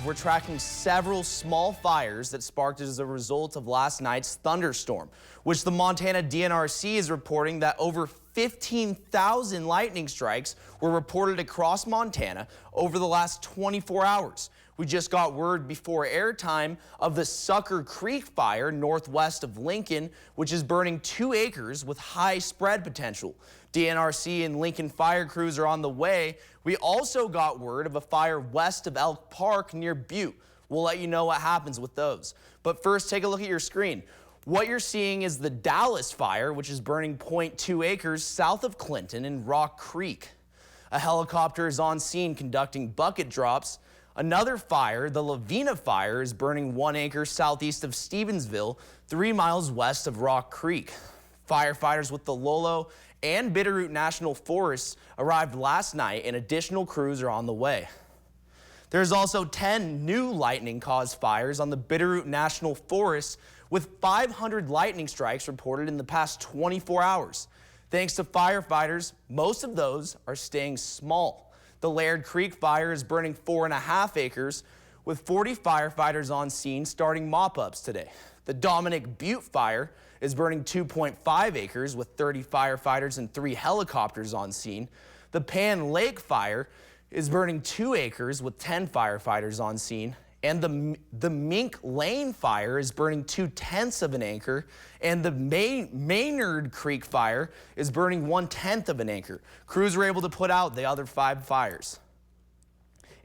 we're tracking several small fires that sparked as a result of last night's thunderstorm, which the Montana DNRC is reporting that over 15,000 lightning strikes were reported across Montana over the last 24 hours. We just got word before airtime of the Sucker Creek fire northwest of Lincoln, which is burning 2 acres with high spread potential. DNRC and Lincoln fire crews are on the way. We also got word of a fire west of Elk Park near Butte. We'll let you know what happens with those. But first, take a look at your screen. What you're seeing is the Dallas fire, which is burning 0.2 acres south of Clinton in Rock Creek. A helicopter is on scene conducting bucket drops. Another fire, the Lavina fire, is burning 1 acre southeast of Stevensville, 3 miles west of Rock Creek. Firefighters with the Lolo and Bitterroot National Forest arrived last night, and additional crews are on the way. There's also 10 new lightning-caused fires on the Bitterroot National Forest, with 500 lightning strikes reported in the past 24 hours. Thanks to firefighters, most of those are staying small. The Laird Creek fire is burning 4.5 acres, with 40 firefighters on scene starting mop-ups today. The Dominic Butte fire is burning 2.5 acres with 30 firefighters and 3 helicopters on scene. The Pan Lake fire is burning 2 acres with 10 firefighters on scene. And the Mink Lane fire is burning 2/10 of an acre, and the Maynard Creek fire is burning 1/10 of an acre. Crews were able to put out the other 5 fires.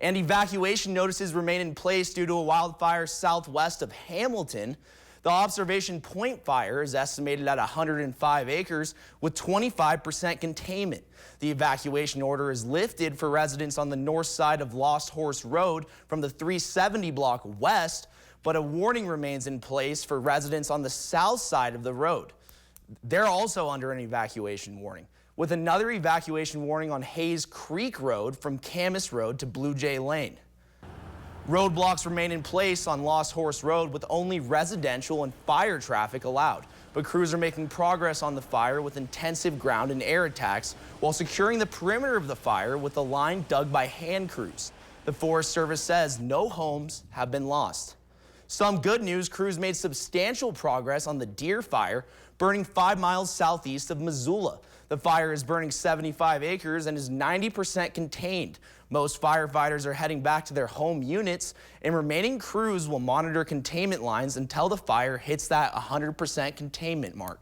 And evacuation notices remain in place due to a wildfire southwest of Hamilton. The Observation Point fire is estimated at 105 acres with 25% containment. The evacuation order is lifted for residents on the north side of Lost Horse Road from the 370 block west, but a warning remains in place for residents on the south side of the road. They're also under an evacuation warning, with another evacuation warning on Hayes Creek Road from Camas Road to Blue Jay Lane. Roadblocks remain in place on Lost Horse Road with only residential and fire traffic allowed. But crews are making progress on the fire with intensive ground and air attacks while securing the perimeter of the fire with a line dug by hand crews. The Forest Service says no homes have been lost. Some good news, crews made substantial progress on the Deer fire, burning 5 miles southeast of Missoula. The fire is burning 75 acres and is 90% contained. Most firefighters are heading back to their home units, and remaining crews will monitor containment lines until the fire hits that 100% containment mark.